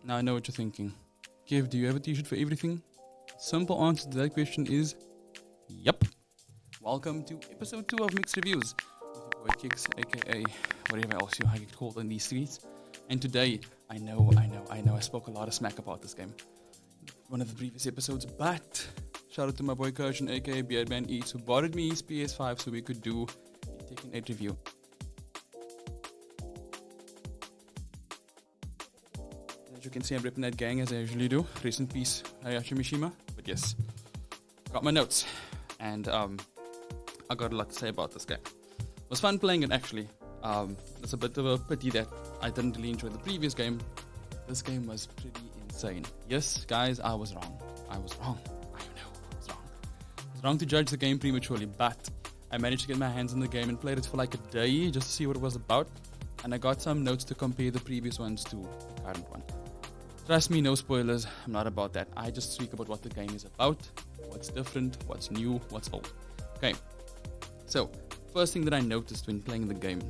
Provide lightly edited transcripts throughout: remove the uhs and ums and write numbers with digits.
Now I know what you're thinking. Kev, do you have a t-shirt for everything? Simple answer to that question is yup. Welcome to episode 2 of Mixed Reviews with your boy Kicks, aka whatever else you get called in these streets. And today, I know, I spoke a lot of smack about this game. One of the previous episodes, but shout out to my boy Kirshen, aka Beardman Eats, who borrowed me his PS5 so we could do a Tekken 8 review. As you can see, I'm ripping that gang as I usually do. Rest in peace, Hayashi Mishima. But yes, got my notes, and I got a lot to say about this game. It was fun playing it actually. It's a bit of a pity that I didn't really enjoy the previous game. This game was pretty insane. Yes, guys, I was wrong. I know, I was wrong. I was wrong to judge the game prematurely, but I managed to get my hands on the game and played it for like a day just to see what it was about. And I got some notes to compare the previous ones to the current one. Trust me, no spoilers. I'm not about that. I just speak about what the game is about, what's different, what's new, what's old. Okay, so first thing that I noticed when playing the game,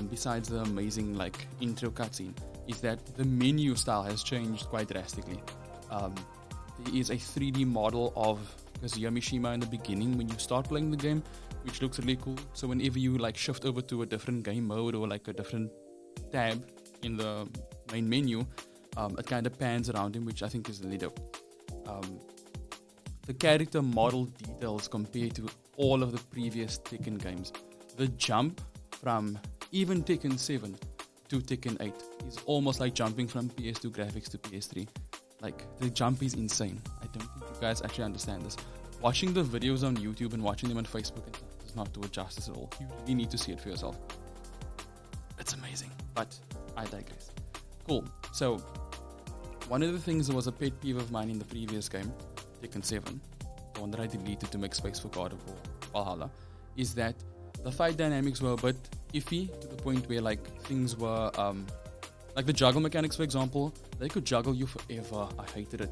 besides the amazing intro cutscene, is that the menu style has changed quite drastically. There is a 3D model of Kazuya Mishima in the beginning when you start playing the game, which looks really cool. So whenever you shift over to a different game mode or a different tab in the main menu, it kind of pans around him, which I think is really dope. The character model details compared to all of the previous Tekken games. The jump from even Tekken 7 to Tekken 8 is almost like jumping from PS2 graphics to PS3. The jump is insane. I don't think you guys actually understand this. Watching the videos on YouTube and watching them on Facebook and stuff does not do it justice at all. You really need to see it for yourself. It's amazing, but I digress. Cool. So, one of the things that was a pet peeve of mine in the previous game, Tekken 7, the one that I deleted to make space for God of War Valhalla, is that the fight dynamics were a bit iffy to the point where things were the juggle mechanics, for example. They could juggle you forever. I hated it.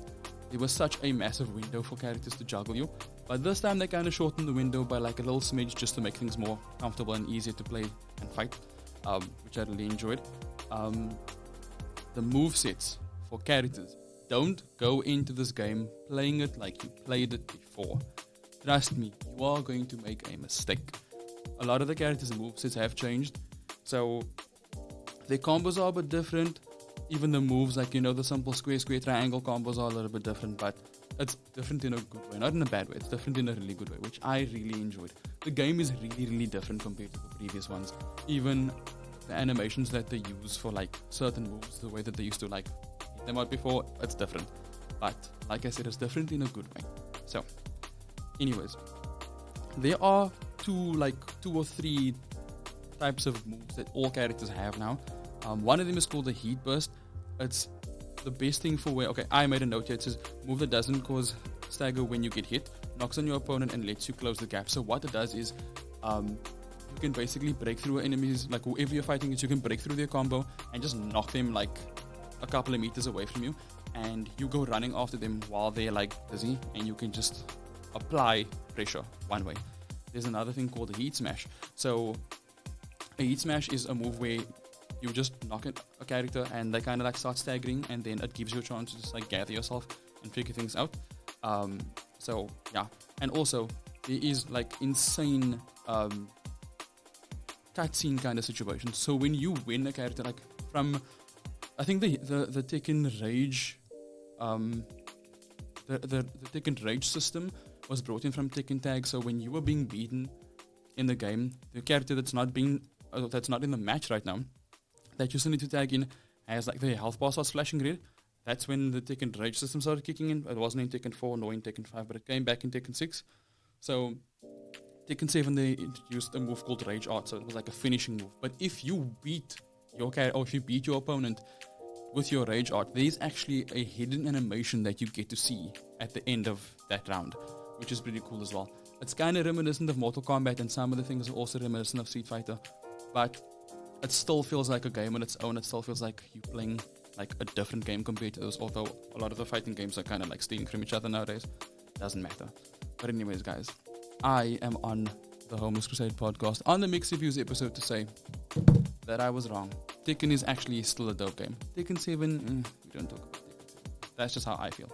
There was such a massive window for characters to juggle you, but this time they kind of shortened the window by a little smidge just to make things more comfortable and easier to play and fight, which I really enjoyed. The movesets for characters, don't go into this game playing it like you played it before. Trust me, you are going to make a mistake. A lot of the characters' movesets have changed, so their combos are a bit different. Even the moves, the simple square, triangle combos are a little bit different, but it's different in a good way, not in a bad way. It's different in a really good way, which I really enjoyed. The game is really, really different compared to the previous ones. Even the animations that they use for certain moves, the way that they used to hit them out before, it's different. But like I said, it's different in a good way. So, anyways, there are two or three types of moves that all characters have now. One of them is called the Heat Burst. It's the best thing for where, I made a note here. It says, move that doesn't cause stagger when you get hit, knocks on your opponent and lets you close the gap. So what it does is, you can basically break through enemies, whoever you're fighting is, you can break through their combo and just knock them a couple of meters away from you, and you go running after them while they're busy, and you can just apply pressure one way. There's another thing called a Heat Smash. So a Heat Smash is a move where you just knock a character and they kind of start staggering, and then it gives you a chance to just gather yourself and figure things out. So yeah, and also there is insane cutscene kind of situation. So when you win a character from, I think the Tekken Rage, the Tekken Rage system was brought in from Tekken Tag. So when you were being beaten in the game, the character that's not in the match right now, that you still need to tag in, has the health bar starts flashing red. That's when the Tekken Rage system started kicking in. It wasn't in Tekken 4 nor in Tekken 5, but it came back in Tekken 6. So Tekken 7, they introduced a move called Rage Art, so it was a finishing move. But if you beat your character, or if you beat your opponent with your Rage Art, there's actually a hidden animation that you get to see at the end of that round, which is pretty cool as well. It's kind of reminiscent of Mortal Kombat, and some of the things are also reminiscent of Street Fighter, but it still feels like a game on its own. It still feels like you playing a different game compared to those, although a lot of the fighting games are kind of stealing from each other nowadays. Doesn't matter. But anyways, guys, I am on the Homeless Crusade podcast on the Mixed Reviews episode to say that I was wrong. Tekken is actually still a dope game. Tekken 7, we don't talk about Tekken 7. That's just how I feel.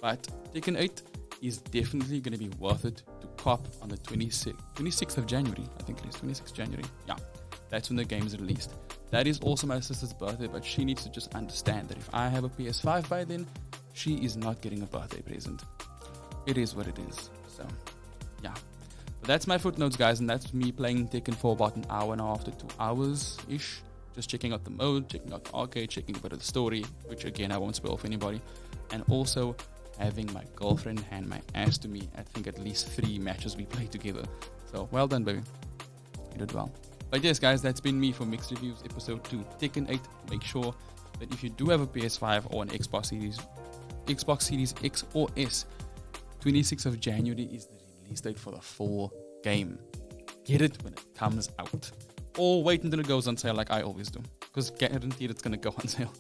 But Tekken 8 is definitely going to be worth it to cop on the 26th of January. I think it is 26th January. Yeah, that's when the game is released. That is also my sister's birthday, but she needs to just understand that if I have a PS5 by then, she is not getting a birthday present. It is what it is. So, yeah. But that's my footnotes, guys, and that's me playing Tekken for about an hour and a half to 2 hours-ish. Just checking out the mode, checking out the arcade, checking a bit of the story, which again I won't spoil for anybody. And also having my girlfriend hand my ass to me. I think at least 3 matches we played together. So well done, baby. You did well. But yes, guys, that's been me for Mixed Reviews episode 2, Tekken 8. Make sure that if you do have a PS5 or an Xbox Series X or S, 26th of January is the release date for the full game. Get it when it comes out. Or wait until it goes on sale like I always do, because guaranteed it's going to go on sale.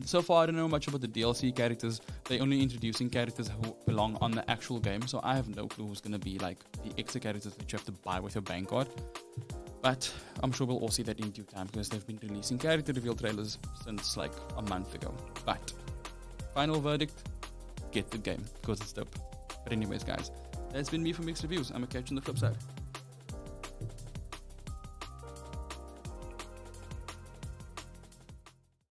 So far, I don't know much about the DLC characters. They're only introducing characters who belong on the actual game, so I have no clue who's going to be like the extra characters that you have to buy with your bank card. But I'm sure we'll all see that in due time, because they've been releasing character reveal trailers since like a month ago. But final verdict, get the game, because it's dope. But anyways, guys, that's been me for Mixed Reviews. I'm going to catch you on the flip side.